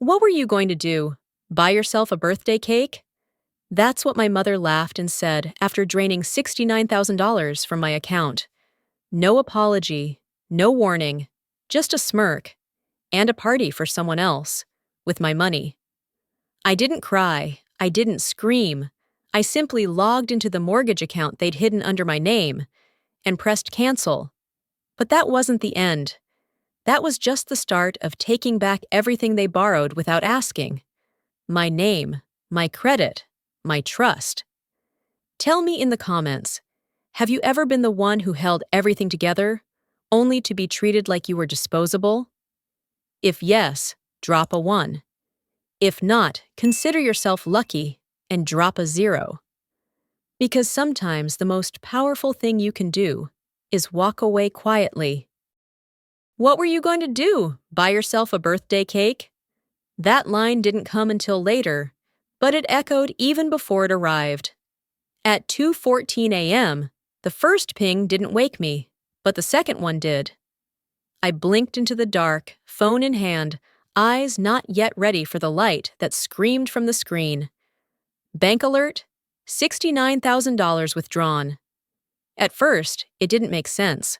What were you going to do? Buy yourself a birthday cake? That's what my mother laughed and said after draining $69,000 from my account. No apology, no warning, just a smirk, and a party for someone else, with my money. I didn't cry, I didn't scream. I simply logged into the mortgage account they'd hidden under my name and pressed cancel. But that wasn't the end. That was just the start of taking back everything they borrowed without asking. My name, my credit, my trust. Tell me in the comments, have you ever been the one who held everything together, only to be treated like you were disposable? If yes, drop a 1. If not, consider yourself lucky and drop a 0. Because sometimes the most powerful thing you can do is walk away quietly. What were you going to do? Buy yourself a birthday cake? That line didn't come until later, but it echoed even before it arrived. At 2:14 a.m., the first ping didn't wake me, but the second one did. I blinked into the dark, phone in hand, eyes not yet ready for the light that screamed from the screen. Bank alert, $69,000 withdrawn. At first, it didn't make sense.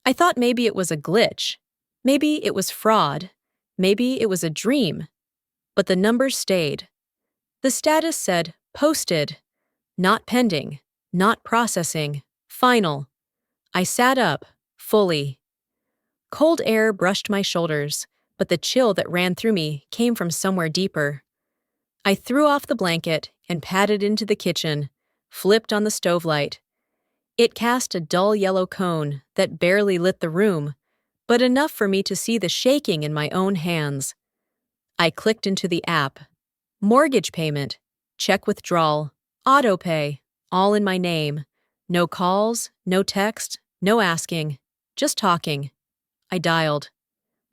I thought maybe it was a glitch. Maybe it was fraud. Maybe it was a dream. But the numbers stayed. The status said posted, not pending, not processing, final. I sat up, fully. Cold air brushed my shoulders, but the chill that ran through me came from somewhere deeper. I threw off the blanket and padded into the kitchen, flipped on the stove light. It cast a dull yellow cone that barely lit the room, but enough for me to see the shaking in my own hands. I clicked into the app. Mortgage payment, check withdrawal, auto pay, all in my name. No calls, no text, no asking, just talking. I dialed.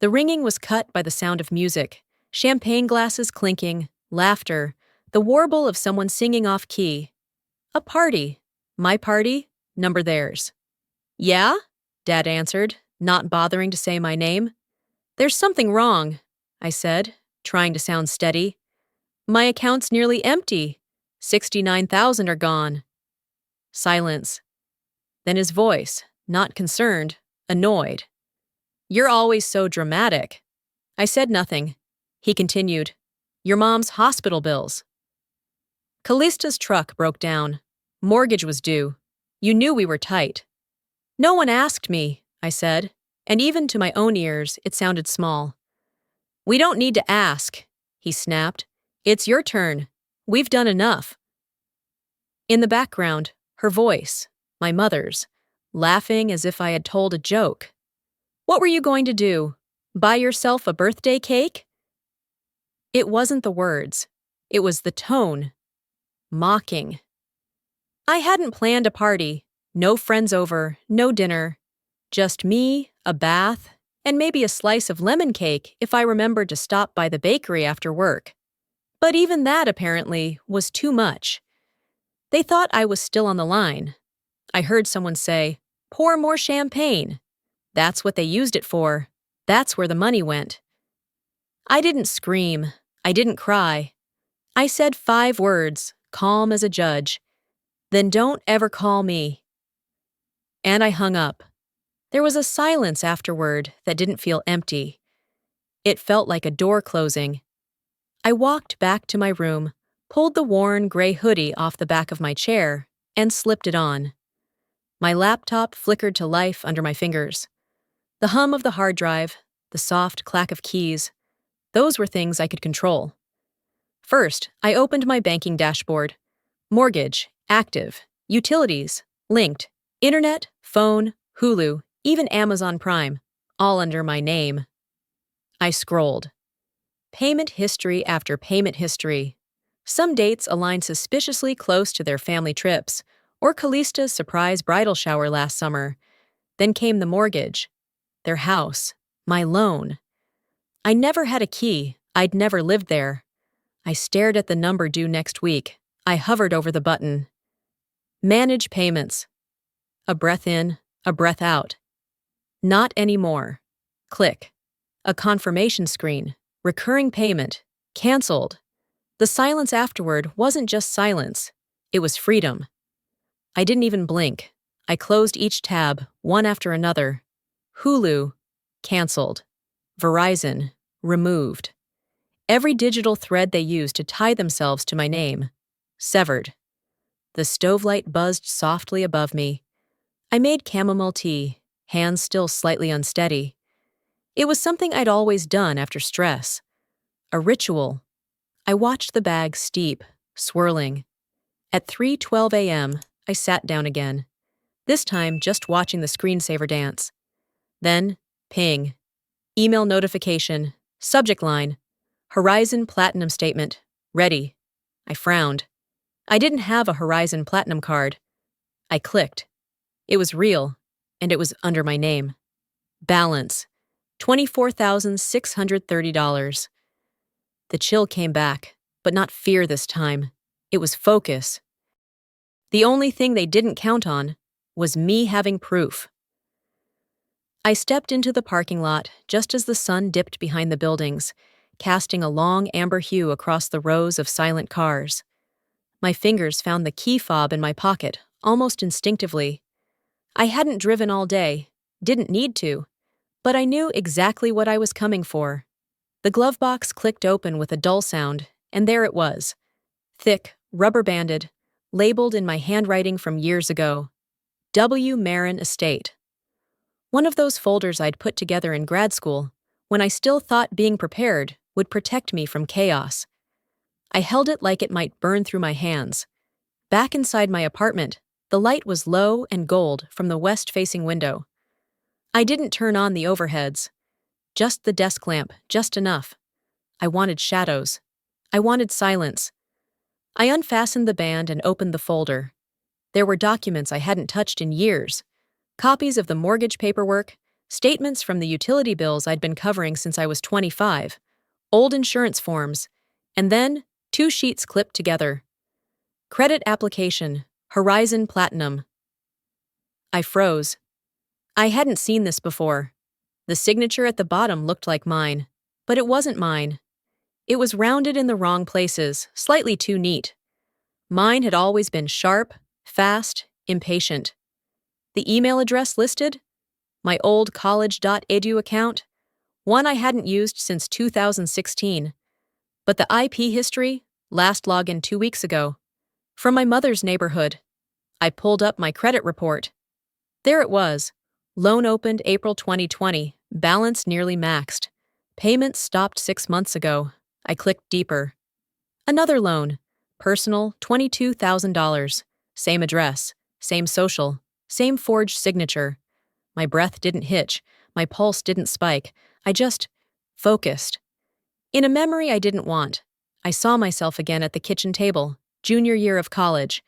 The ringing was cut by the sound of music, champagne glasses clinking, laughter, the warble of someone singing off key. A party. My party, number theirs. Yeah? Dad answered, not bothering to say my name. There's something wrong, I said, trying to sound steady. My account's nearly empty. 69,000 are gone. Silence. Then his voice, not concerned, annoyed. You're always so dramatic. I said nothing. He continued. Your mom's hospital bills. Callista's truck broke down. Mortgage was due. You knew we were tight. No one asked me, I said, and even to my own ears, it sounded small. We don't need to ask, he snapped. It's your turn. We've done enough. In the background, her voice, my mother's, laughing as if I had told a joke. What were you going to do? Buy yourself a birthday cake? It wasn't the words. It was the tone. Mocking. I hadn't planned a party. No friends over, no dinner. Just me, a bath, and maybe a slice of lemon cake if I remembered to stop by the bakery after work. But even that, apparently, was too much. They thought I was still on the line. I heard someone say, pour more champagne. That's what they used it for. That's where the money went. I didn't scream. I didn't cry. I said 5 words, calm as a judge. Then don't ever call me. And I hung up. There was a silence afterward that didn't feel empty. It felt like a door closing. I walked back to my room, pulled the worn gray hoodie off the back of my chair, and slipped it on. My laptop flickered to life under my fingers. The hum of the hard drive, the soft clack of keys, those were things I could control. First, I opened my banking dashboard. Mortgage, active, utilities, linked, internet, phone, Hulu, even Amazon Prime, all under my name. I scrolled. Payment history after payment history. Some dates aligned suspiciously close to their family trips, or Callista's surprise bridal shower last summer. Then came the mortgage. Their house. My loan. I never had a key. I'd never lived there. I stared at the number due next week. I hovered over the button. Manage payments. A breath in, a breath out. Not anymore. Click. A confirmation screen. Recurring payment. Cancelled. The silence afterward wasn't just silence, it was freedom. I didn't even blink. I closed each tab, one after another. Hulu. Cancelled. Verizon. Removed. Every digital thread they used to tie themselves to my name. Severed. The stove light buzzed softly above me. I made chamomile tea, hands still slightly unsteady. It was something I'd always done after stress. A ritual. I watched the bag steep, swirling. At 3:12 a.m., I sat down again, this time just watching the screensaver dance. Then, ping. Email notification. Subject line. Horizon Platinum statement. Ready. I frowned. I didn't have a Horizon Platinum card. I clicked. It was real, and it was under my name. Balance. $24,630. The chill came back, but not fear this time. It was focus. The only thing they didn't count on was me having proof. I stepped into the parking lot just as the sun dipped behind the buildings, casting a long amber hue across the rows of silent cars. My fingers found the key fob in my pocket, almost instinctively. I hadn't driven all day, didn't need to, but I knew exactly what I was coming for. The glove box clicked open with a dull sound, and there it was. Thick, rubber-banded, labeled in my handwriting from years ago. W. Marin Estate. One of those folders I'd put together in grad school, when I still thought being prepared would protect me from chaos. I held it like it might burn through my hands. Back inside my apartment, the light was low and gold from the west-facing window. I didn't turn on the overheads. Just the desk lamp, just enough. I wanted shadows. I wanted silence. I unfastened the band and opened the folder. There were documents I hadn't touched in years. Copies of the mortgage paperwork, statements from the utility bills I'd been covering since I was 25, old insurance forms, and then 2 sheets clipped together. Credit application, Horizon Platinum. I froze. I hadn't seen this before. The signature at the bottom looked like mine, but it wasn't mine. It was rounded in the wrong places, slightly too neat. Mine had always been sharp, fast, impatient. The email address listed? My old college.edu account, one I hadn't used since 2016. But the IP history, last login 2 weeks ago. From my mother's neighborhood. I pulled up my credit report. There it was. Loan opened April 2020, balance nearly maxed. Payments stopped 6 months ago. I clicked deeper. Another loan. Personal, $22,000. Same address, same social, same forged signature. My breath didn't hitch, my pulse didn't spike. I just focused. In a memory I didn't want, I saw myself again at the kitchen table, junior year of college.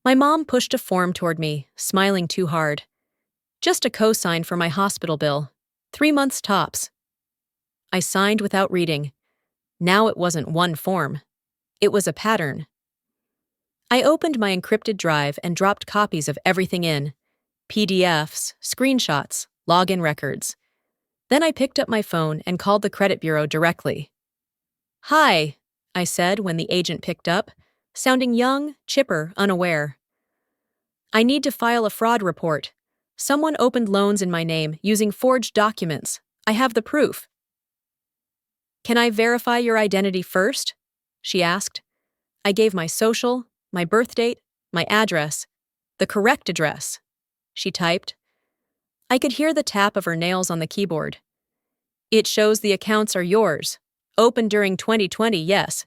My mom pushed a form toward me, smiling too hard. Just a cosign for my hospital bill. 3 months tops. I signed without reading. Now it wasn't one form. It was a pattern. I opened my encrypted drive and dropped copies of everything in. PDFs, screenshots, login records. Then I picked up my phone and called the credit bureau directly. "Hi," I said when the agent picked up, sounding young, chipper, unaware. "I need to file a fraud report. Someone opened loans in my name using forged documents. I have the proof." "Can I verify your identity first?" she asked. I gave my social, my birth date, my address, the correct address. She typed. I could hear the tap of her nails on the keyboard. "It shows the accounts are yours. Opened during 2020, yes.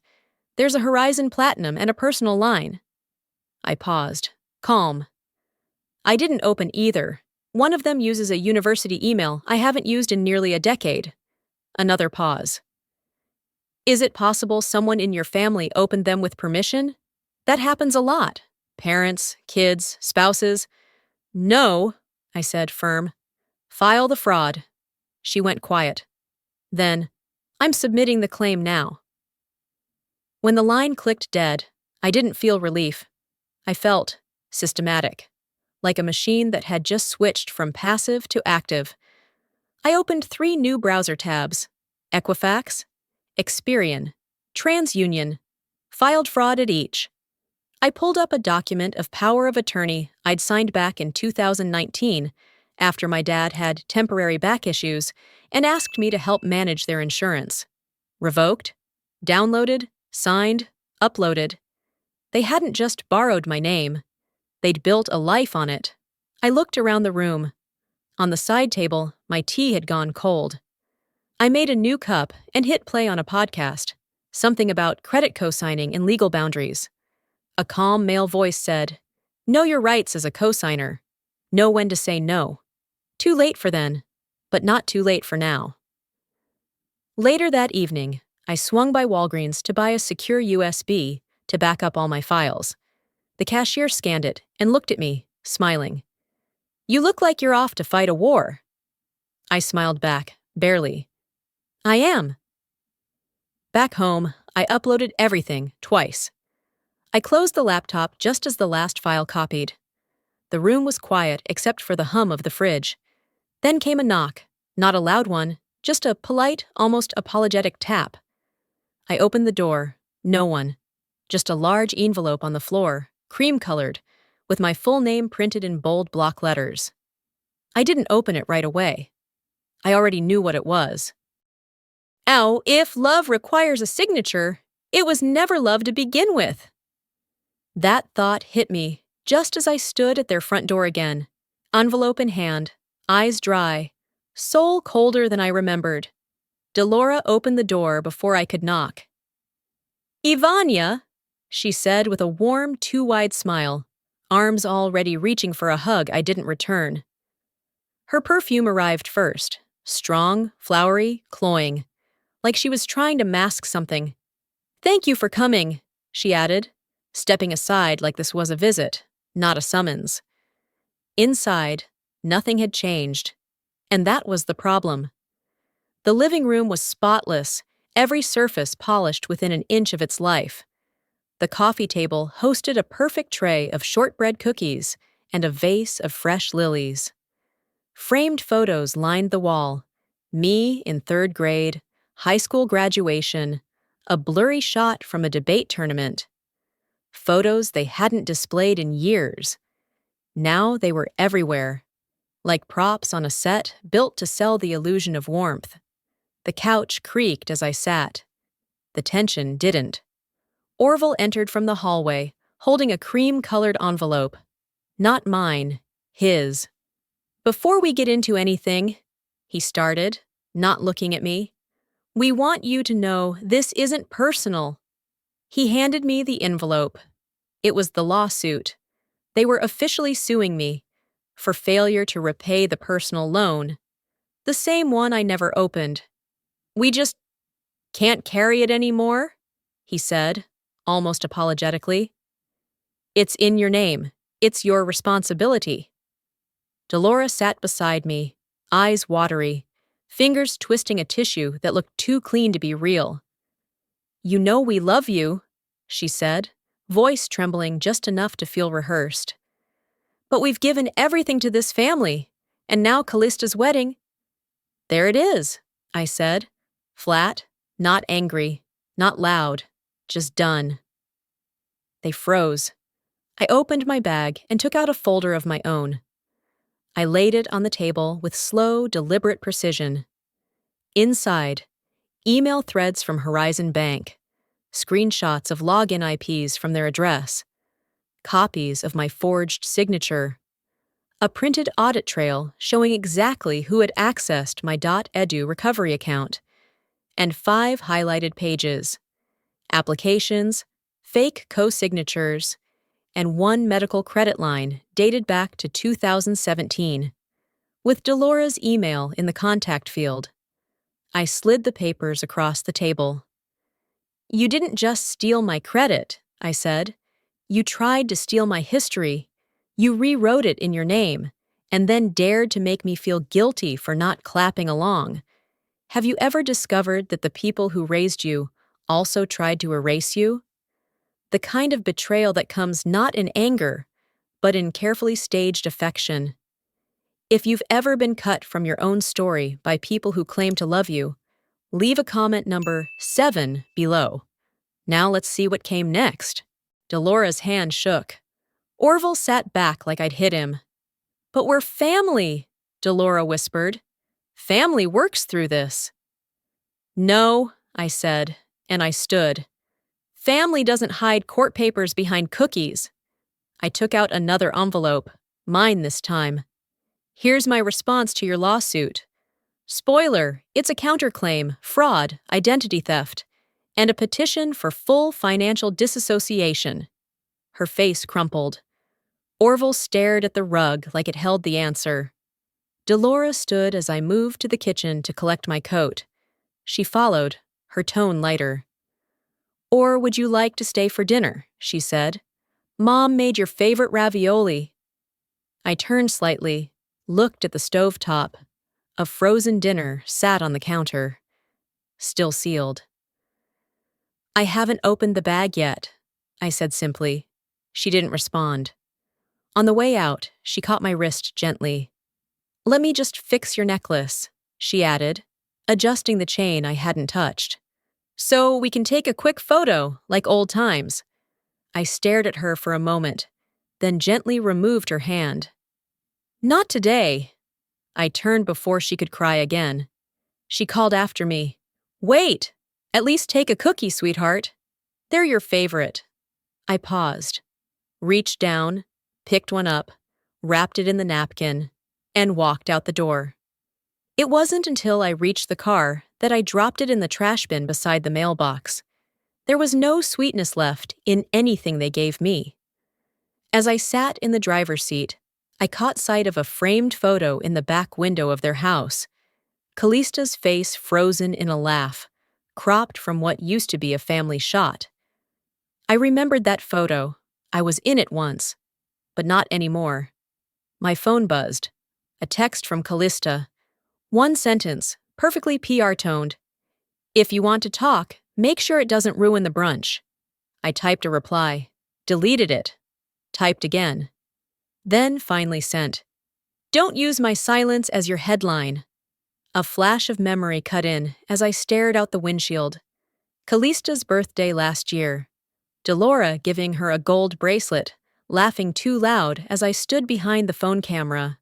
There's a Horizon Platinum and a personal line." I paused, calm. "I didn't open either. One of them uses a university email I haven't used in nearly a decade." Another pause. "Is it possible someone in your family opened them with permission? That happens a lot. Parents, kids, spouses." "No," I said, firm. "File the fraud." She went quiet. Then, "I'm submitting the claim now." When the line clicked dead, I didn't feel relief. I felt systematic, like a machine that had just switched from passive to active. I opened 3 new browser tabs: Equifax, Experian, TransUnion, filed fraud at each. I pulled up a document of power of attorney I'd signed back in 2019 after my dad had temporary back issues and asked me to help manage their insurance. Revoked, downloaded, signed, uploaded. They hadn't just borrowed my name. They'd built a life on it. I looked around the room. On the side table, my tea had gone cold. I made a new cup and hit play on a podcast, something about credit co-signing and legal boundaries. A calm male voice said, "Know your rights as a co-signer. Know when to say no. Too late for then, but not too late for now." Later that evening, I swung by Walgreens to buy a secure USB to back up all my files. The cashier scanned it and looked at me, smiling. "You look like you're off to fight a war." I smiled back, barely. "I am." Back home, I uploaded everything, twice. I closed the laptop just as the last file copied. The room was quiet except for the hum of the fridge. Then came a knock, not a loud one, just a polite, almost apologetic tap. I opened the door. No one. Just a large envelope on the floor, cream-colored, with my full name printed in bold block letters. I didn't open it right away. I already knew what it was. Ow, if love requires a signature, it was never love to begin with. That thought hit me just as I stood at their front door again, envelope in hand, eyes dry, soul colder than I remembered. Delora opened the door before I could knock. "Ivania," she said with a warm, too-wide smile, arms already reaching for a hug I didn't return. Her perfume arrived first, strong, flowery, cloying, like she was trying to mask something. "Thank you for coming," she added, stepping aside like this was a visit, not a summons. Inside, nothing had changed, and that was the problem. The living room was spotless, every surface polished within an inch of its life. The coffee table hosted a perfect tray of shortbread cookies and a vase of fresh lilies. Framed photos lined the wall. Me in third grade, high school graduation, a blurry shot from a debate tournament. Photos they hadn't displayed in years. Now they were everywhere, like props on a set built to sell the illusion of warmth. The couch creaked as I sat. The tension didn't. Orville entered from the hallway, holding a cream-colored envelope. Not mine, his. "Before we get into anything," he started, not looking at me, "we want you to know this isn't personal." He handed me the envelope. It was the lawsuit. They were officially suing me for failure to repay the personal loan, the same one I never opened. "We just can't carry it anymore," he said, almost apologetically. "It's in your name. It's your responsibility." Delora sat beside me, eyes watery, fingers twisting a tissue that looked too clean to be real. "You know we love you," she said, voice trembling just enough to feel rehearsed. "But we've given everything to this family, and now Callista's wedding." "There it is," I said, flat, not angry, not loud, just done. They froze. I opened my bag and took out a folder of my own. I laid it on the table with slow, deliberate precision. Inside, email threads from Horizon Bank, screenshots of login IPs from their address, copies of my forged signature, a printed audit trail showing exactly who had accessed my .edu recovery account, and 5 highlighted pages, applications, fake co-signatures, and 1 medical credit line dated back to 2017, with Delora's email in the contact field. I slid the papers across the table. "You didn't just steal my credit," I said. "You tried to steal my history. You rewrote it in your name, and then dared to make me feel guilty for not clapping along. Have you ever discovered that the people who raised you also tried to erase you? The kind of betrayal that comes not in anger, but in carefully staged affection. If you've ever been cut from your own story by people who claim to love you, Leave a comment number 7 below. Now let's see what came next. Delora's hand shook. Orville sat back like I'd hit him. But we're family, Delora whispered. Family works through this. No, I said, and I stood. Family doesn't hide court papers behind cookies. I took out another envelope, mine this time. Here's my response to your lawsuit. Spoiler, it's a counterclaim, fraud, identity theft, and a petition for full financial disassociation. Her face crumpled. Orville stared at the rug like it held the answer. Delora stood as I moved to the kitchen to collect my coat. She followed, her tone lighter. Or would you like to stay for dinner? She said. Mom made your favorite ravioli. I turned slightly, looked at the stovetop. A frozen dinner sat on the counter, still sealed. I haven't opened the bag yet, I said simply. She didn't respond. On the way out, she caught my wrist gently. Let me just fix your necklace, she added, adjusting the chain I hadn't touched. So we can take a quick photo, like old times. I stared at her for a moment, then gently removed her hand. Not today. I turned before she could cry again. She called after me. Wait! At least take a cookie, sweetheart. They're your favorite. I paused, reached down, picked one up, wrapped it in the napkin, and walked out the door. It wasn't until I reached the car that I dropped it in the trash bin beside the mailbox. There was no sweetness left in anything they gave me. As I sat in the driver's seat, I caught sight of a framed photo in the back window of their house. Callista's face frozen in a laugh, cropped from what used to be a family shot. I remembered that photo. I was in it once, but not anymore. My phone buzzed. A text from Callista. One sentence, perfectly PR-toned. If you want to talk, make sure it doesn't ruin the brunch. I typed a reply, deleted it, typed again. Then finally sent. Don't use my silence as your headline. A flash of memory cut in as I stared out the windshield. Callista's birthday last year. Delora giving her a gold bracelet, laughing too loud as I stood behind the phone camera.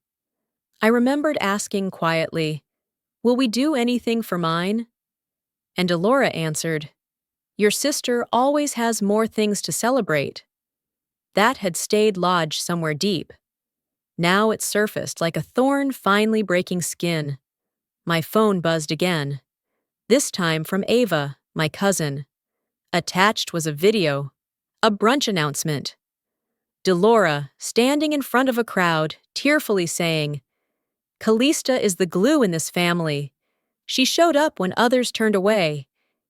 I remembered asking quietly, will we do anything for mine? And Delora answered, your sister always has more things to celebrate. That had stayed lodged somewhere deep. Now it surfaced like a thorn finally breaking skin. My phone buzzed again. This time from Ava, my cousin. Attached was a video, a brunch announcement. Delora, standing in front of a crowd, tearfully saying, Callista is the glue in this family. She showed up when others turned away,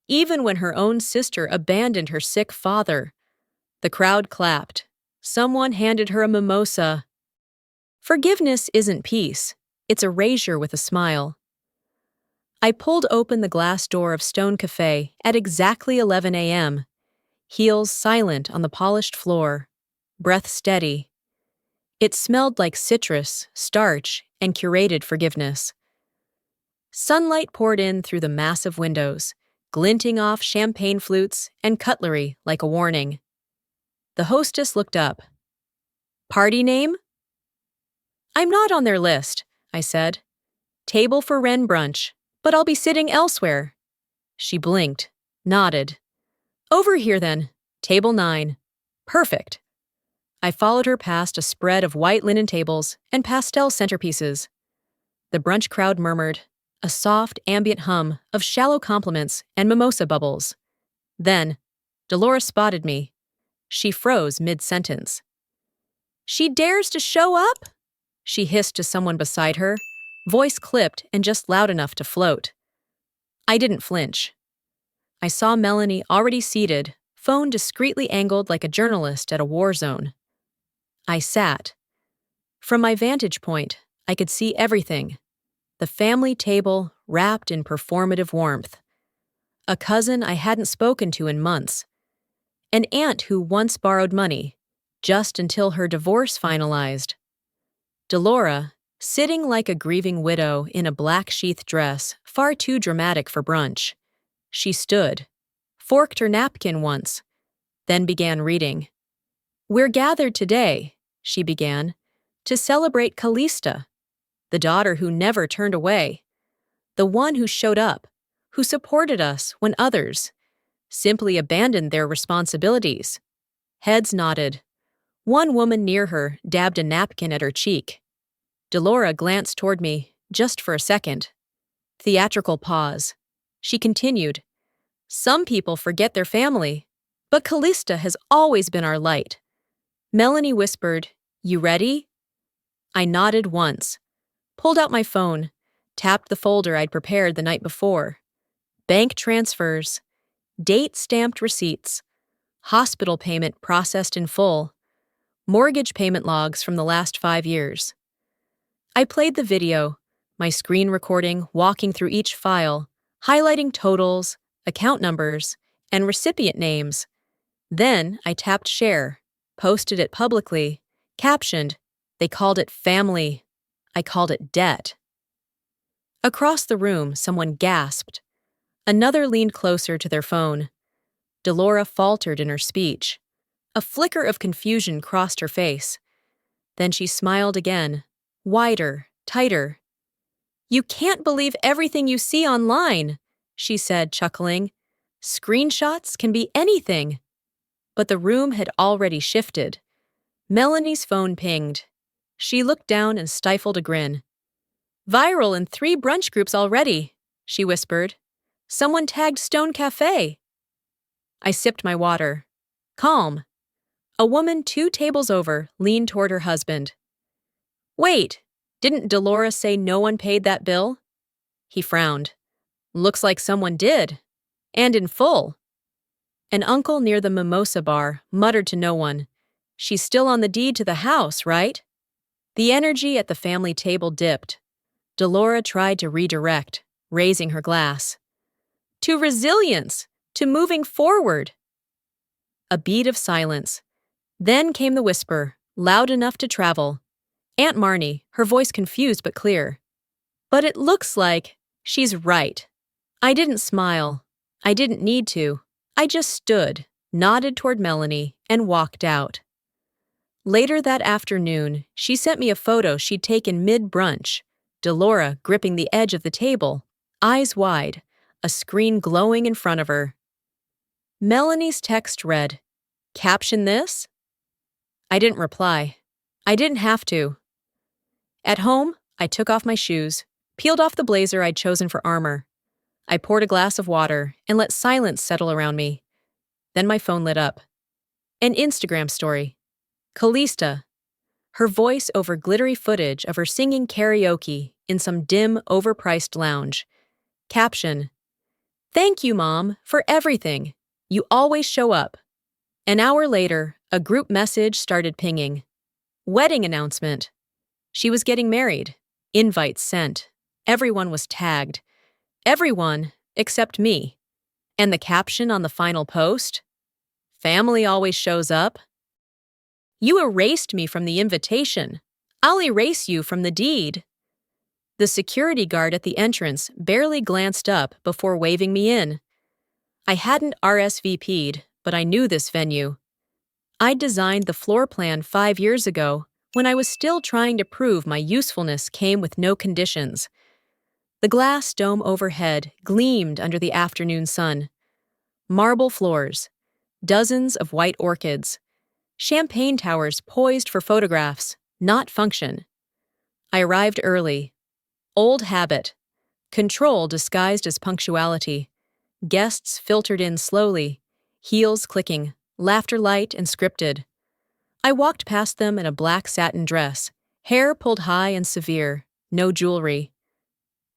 even when her own sister abandoned her sick father. The crowd clapped. Someone handed her a mimosa. Forgiveness isn't peace. It's erasure with a smile. I pulled open the glass door of Stone Cafe at exactly 11 a.m., heels silent on the polished floor, breath steady. It smelled like citrus, starch, and curated forgiveness. Sunlight poured in through the massive windows, glinting off champagne flutes and cutlery like a warning. The hostess looked up. Party name? I'm not on their list, I said. Table for Wren brunch, but I'll be sitting elsewhere. She blinked, nodded. Over here then, table 9. Perfect. I followed her past a spread of white linen tables and pastel centerpieces. The brunch crowd murmured, a soft ambient hum of shallow compliments and mimosa bubbles. Then, Dolores spotted me. She froze mid-sentence. She dares to show up? She hissed to someone beside her, voice clipped and just loud enough to float. I didn't flinch. I saw Melanie already seated, phone discreetly angled like a journalist at a war zone. I sat. From my vantage point, I could see everything. The family table wrapped in performative warmth. A cousin I hadn't spoken to in months. An aunt who once borrowed money, just until her divorce finalized. Delora, sitting like a grieving widow in a black sheath dress, far too dramatic for brunch. She stood, forked her napkin once, then began reading. "We're gathered today," she began, "to celebrate Callista, the daughter who never turned away, the one who showed up, who supported us when others simply abandoned their responsibilities." Heads nodded. One woman near her dabbed a napkin at her cheek. Delora glanced toward me, just for a second. Theatrical pause. She continued, "Some people forget their family, but Callista has always been our light." Melanie whispered, "You ready?" I nodded once, pulled out my phone, tapped the folder I'd prepared the night before. Bank transfers, date-stamped receipts, hospital payment processed in full, mortgage payment logs from the last 5 years. I played the video, my screen recording walking through each file, highlighting totals, account numbers, and recipient names. Then I tapped share, posted it publicly, captioned, "They called it family. I called it debt." Across the room, someone gasped. Another leaned closer to their phone. Delora faltered in her speech. A flicker of confusion crossed her face. Then she smiled again, wider, tighter. "You can't believe everything you see online," she said, chuckling. "Screenshots can be anything." But the room had already shifted. Melanie's phone pinged. She looked down and stifled a grin. "Viral in 3 brunch groups already," she whispered. "Someone tagged Stone Cafe." I sipped my water. Calm. A woman 2 tables over leaned toward her husband. "Wait, didn't Delora say no one paid that bill?" He frowned. "Looks like someone did. And in full." An uncle near the mimosa bar muttered to no one, "She's still on the deed to the house, right?" The energy at the family table dipped. Delora tried to redirect, raising her glass. "To resilience! To moving forward!" A beat of silence. Then came the whisper, loud enough to travel. Aunt Marnie, her voice confused but clear. "But it looks like she's right." I didn't smile. I didn't need to. I just stood, nodded toward Melanie, and walked out. Later that afternoon, she sent me a photo she'd taken mid-brunch, Delora gripping the edge of the table, eyes wide, a screen glowing in front of her. Melanie's text read, "Caption this?" I didn't reply. I didn't have to. At home, I took off my shoes, peeled off the blazer I'd chosen for armor. I poured a glass of water and let silence settle around me. Then my phone lit up. An Instagram story. Callista. Her voice over glittery footage of her singing karaoke in some dim, overpriced lounge. Caption. "Thank you, Mom, for everything. You always show up." An hour later, a group message started pinging. Wedding announcement. She was getting married. Invites sent. Everyone was tagged. Everyone except me. And the caption on the final post? "Family always shows up." "You erased me from the invitation. I'll erase you from the deed." The security guard at the entrance barely glanced up before waving me in. I hadn't RSVP'd, but I knew this venue. I'd designed the floor plan 5 years ago when I was still trying to prove my usefulness came with no conditions. The glass dome overhead gleamed under the afternoon sun. Marble floors, dozens of white orchids, champagne towers poised for photographs, not function. I arrived early. Old habit. Control disguised as punctuality. Guests filtered in slowly, heels clicking, laughter light and scripted. I walked past them in a black satin dress, hair pulled high and severe, no jewelry.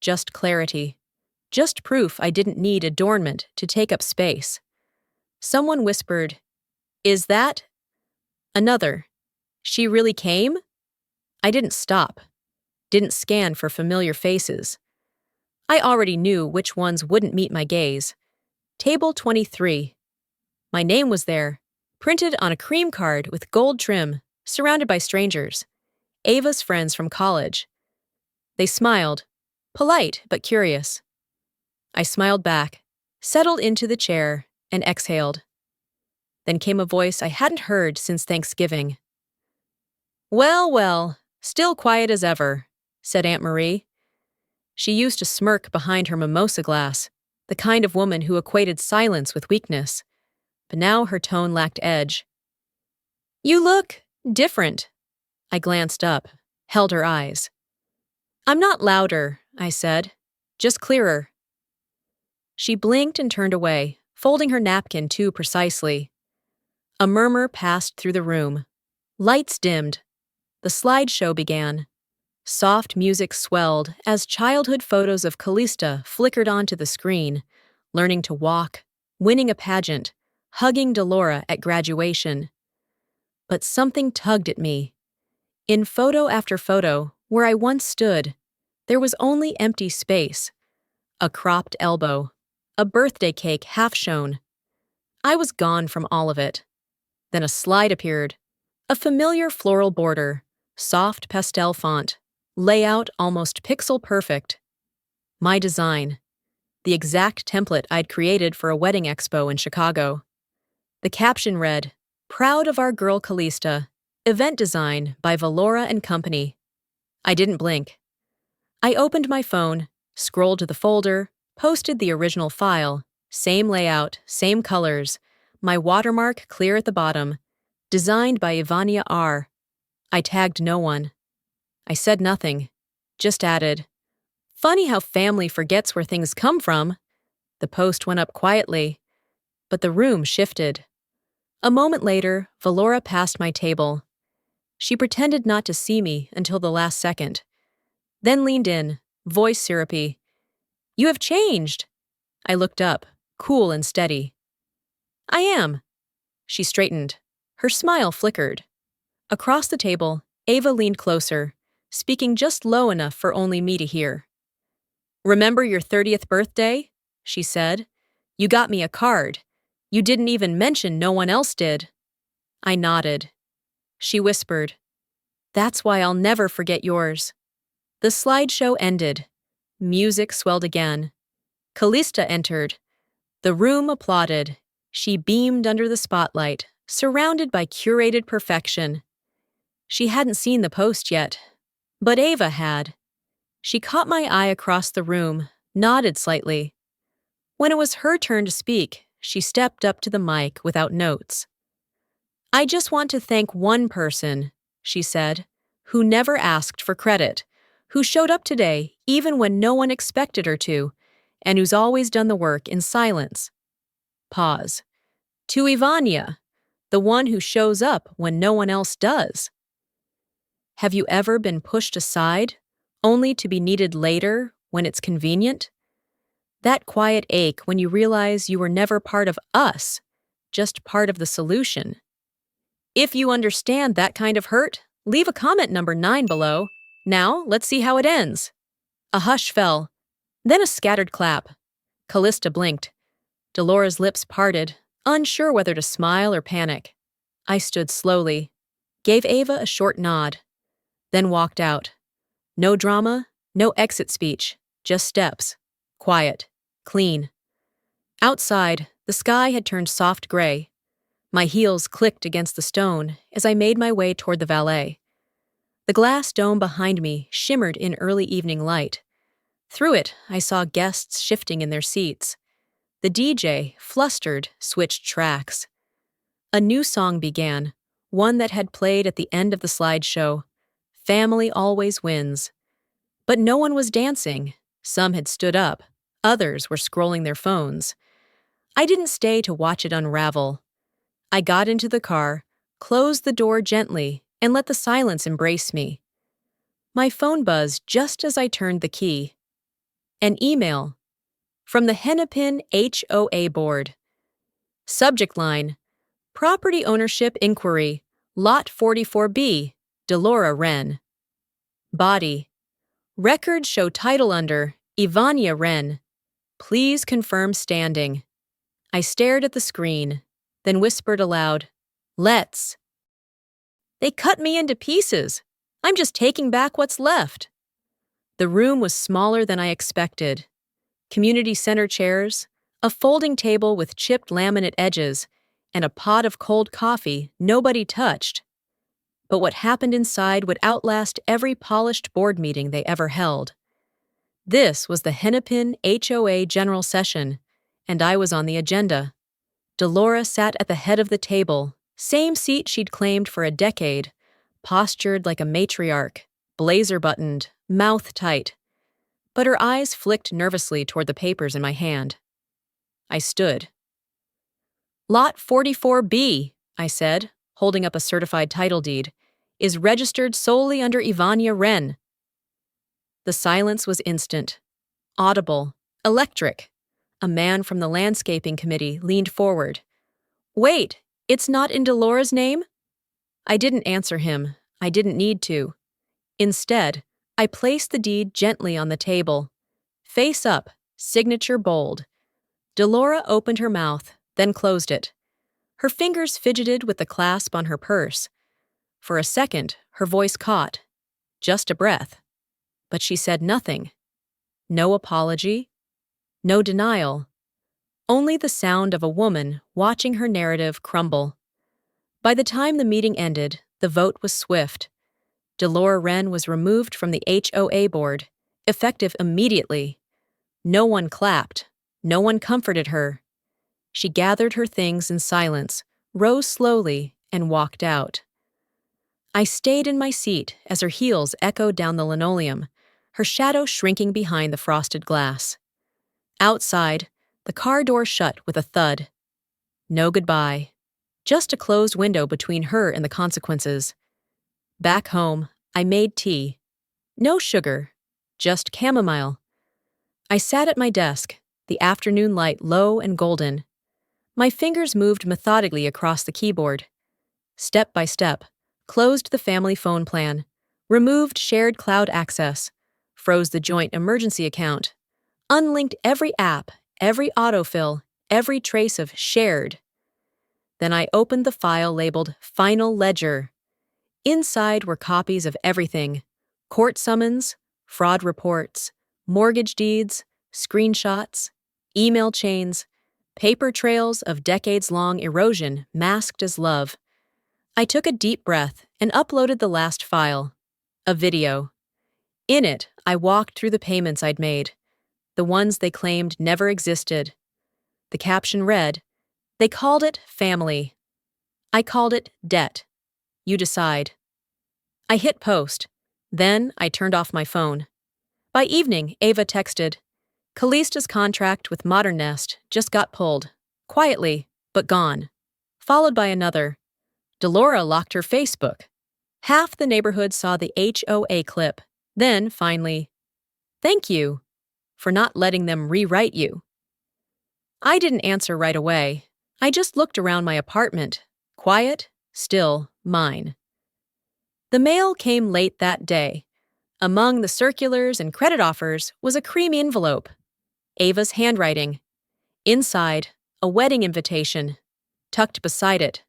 Just clarity. Just proof I didn't need adornment to take up space. Someone whispered, "Is that?" Another, "She really came?" I didn't stop. Didn't scan for familiar faces. I already knew which ones wouldn't meet my gaze. Table 23. My name was there, printed on a cream card with gold trim, surrounded by strangers. Ava's friends from college. They smiled, polite but curious. I smiled back, settled into the chair, and exhaled. Then came a voice I hadn't heard since Thanksgiving. "Well, well, still quiet as ever," said Aunt Marie. She used to smirk behind her mimosa glass, the kind of woman who equated silence with weakness. But now her tone lacked edge. "You look different." I glanced up, held her eyes. "I'm not louder," I said, "just clearer." She blinked and turned away, folding her napkin too precisely. A murmur passed through the room. Lights dimmed. The slideshow began. Soft music swelled as childhood photos of Callista flickered onto the screen, learning to walk, winning a pageant, hugging Delora at graduation. But something tugged at me. In photo after photo, where I once stood, there was only empty space. A cropped elbow, a birthday cake half shown. I was gone from all of it. Then a slide appeared. A familiar floral border, soft pastel font, layout almost pixel perfect. My design. The exact template I'd created for a wedding expo in Chicago. The caption read, "Proud of our girl Callista. Event design by Valora and Company." I didn't blink. I opened my phone, scrolled to the folder, posted the original file, same layout, same colors, my watermark clear at the bottom, designed by Ivania R. I tagged no one. I said nothing, just added, "Funny how family forgets where things come from." The post went up quietly, but the room shifted. A moment later, Valora passed my table. She pretended not to see me until the last second, then leaned in, voice syrupy. "You have changed." I looked up, cool and steady. "I am." She straightened. Her smile flickered. Across the table, Ava leaned closer, speaking just low enough for only me to hear. "Remember your 30th birthday?" she said. "You got me a card. You didn't even mention no one else did." I nodded. She whispered, "That's why I'll never forget yours." The slideshow ended. Music swelled again. Callista entered. The room applauded. She beamed under the spotlight, surrounded by curated perfection. She hadn't seen the post yet, but Ava had. She caught my eye across the room, nodded slightly. When it was her turn to speak, she stepped up to the mic without notes. "I just want to thank one person," she said, "who never asked for credit, who showed up today even when no one expected her to, and who's always done the work in silence." Pause. "To Ivania, the one who shows up when no one else does." Have you ever been pushed aside, only to be needed later when it's convenient? That quiet ache when you realize you were never part of us, just part of the solution. If you understand that kind of hurt, leave a comment number 9 below. Now, let's see how it ends. A hush fell, then a scattered clap. Callista blinked. Delora's lips parted, unsure whether to smile or panic. I stood slowly, gave Ava a short nod, then walked out. No drama, no exit speech, just steps. Quiet, clean. Outside, the sky had turned soft gray. My heels clicked against the stone as I made my way toward the valet. The glass dome behind me shimmered in early evening light. Through it, I saw guests shifting in their seats. The DJ, flustered, switched tracks. A new song began, one that had played at the end of the slideshow. Family always wins. But no one was dancing. Some had stood up. Others were scrolling their phones. I didn't stay to watch it unravel. I got into the car, closed the door gently, and let the silence embrace me. My phone buzzed just as I turned the key. An email from the Hennepin HOA board. Subject line, "Property ownership inquiry, Lot 44B, Delora Wren." Body, "Records show title under Ivania Wren. Please confirm standing." I stared at the screen, then whispered aloud, "Let's." They cut me into pieces. I'm just taking back what's left. The room was smaller than I expected. Community center chairs, a folding table with chipped laminate edges, and a pot of cold coffee nobody touched. But what happened inside would outlast every polished board meeting they ever held. This was the Hennepin HOA General Session, and I was on the agenda. Delora sat at the head of the table, same seat she'd claimed for a decade, postured like a matriarch, blazer-buttoned, mouth tight. But her eyes flicked nervously toward the papers in my hand. I stood. Lot 44B, I said, holding up a certified title deed, is registered solely under Ivania Wren. The silence was instant, audible, electric. A man from the landscaping committee leaned forward. Wait, it's not in Delora's name? I didn't answer him. I didn't need to. Instead, I placed the deed gently on the table. Face up, signature bold. Delora opened her mouth, then closed it. Her fingers fidgeted with the clasp on her purse. For a second, her voice caught. Just a breath. But she said nothing. No apology. No denial. Only the sound of a woman watching her narrative crumble. By the time the meeting ended, the vote was swift. Delora Wren was removed from the HOA board, effective immediately. No one clapped. No one comforted her. She gathered her things in silence, rose slowly, and walked out. I stayed in my seat as her heels echoed down the linoleum, her shadow shrinking behind the frosted glass. Outside, the car door shut with a thud. No goodbye. Just a closed window between her and the consequences. Back home, I made tea. No sugar, just chamomile. I sat at my desk, the afternoon light low and golden. My fingers moved methodically across the keyboard. Step by step, closed the family phone plan, removed shared cloud access, froze the joint emergency account, unlinked every app, every autofill, every trace of shared. Then I opened the file labeled Final Ledger. Inside were copies of everything: court summons, fraud reports, mortgage deeds, screenshots, email chains, paper trails of decades-long erosion masked as love. I took a deep breath and uploaded the last file, a video. In it, I walked through the payments I'd made, the ones they claimed never existed. The caption read, "They called it family. I called it debt. You decide." I hit post. Then I turned off my phone. By evening, Ava texted, "Callista's contract with Modern Nest just got pulled. Quietly, but gone." Followed by another. Delora locked her Facebook. Half the neighborhood saw the HOA clip. Then, finally, "Thank you for not letting them rewrite you." I didn't answer right away. I just looked around my apartment. Quiet, still, mine. The mail came late that day. Among the circulars and credit offers was a creamy envelope. Ava's handwriting. Inside, a wedding invitation. Tucked beside it,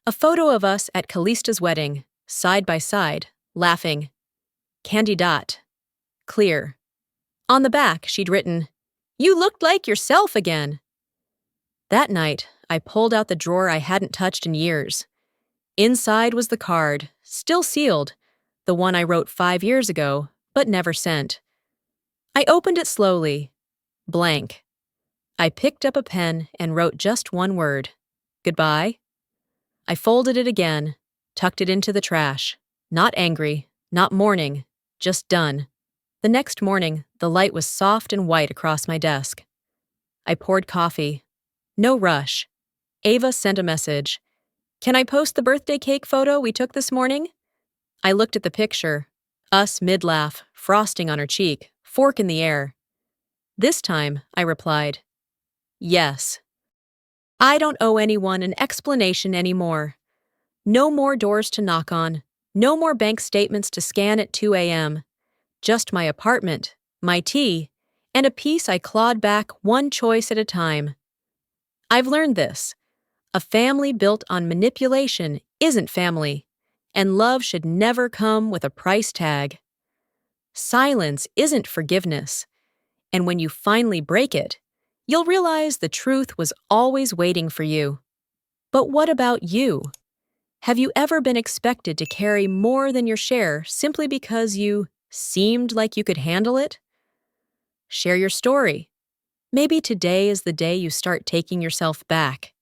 a photo of us at Callista's wedding, side by side, laughing. Candidat. Clear. On the back, she'd written, "You looked like yourself again." That night, I pulled out the drawer I hadn't touched in years. Inside was the card, still sealed, the one I wrote 5 years ago, but never sent. I opened it slowly. Blank. I picked up a pen and wrote just one word. Goodbye. I folded it again, tucked it into the trash. Not angry, not mourning, just done. The next morning, the light was soft and white across my desk. I poured coffee. No rush. Ava sent a message. "Can I post the birthday cake photo we took this morning?" I looked at the picture. Us mid-laugh, frosting on her cheek, fork in the air. This time, I replied, "Yes." I don't owe anyone an explanation anymore. No more doors to knock on. No more bank statements to scan at 2 a.m. Just my apartment, my tea, and a piece I clawed back one choice at a time. I've learned this. A family built on manipulation isn't family, and love should never come with a price tag. Silence isn't forgiveness. And when you finally break it, you'll realize the truth was always waiting for you. But what about you? Have you ever been expected to carry more than your share simply because you seemed like you could handle it? Share your story. Maybe today is the day you start taking yourself back.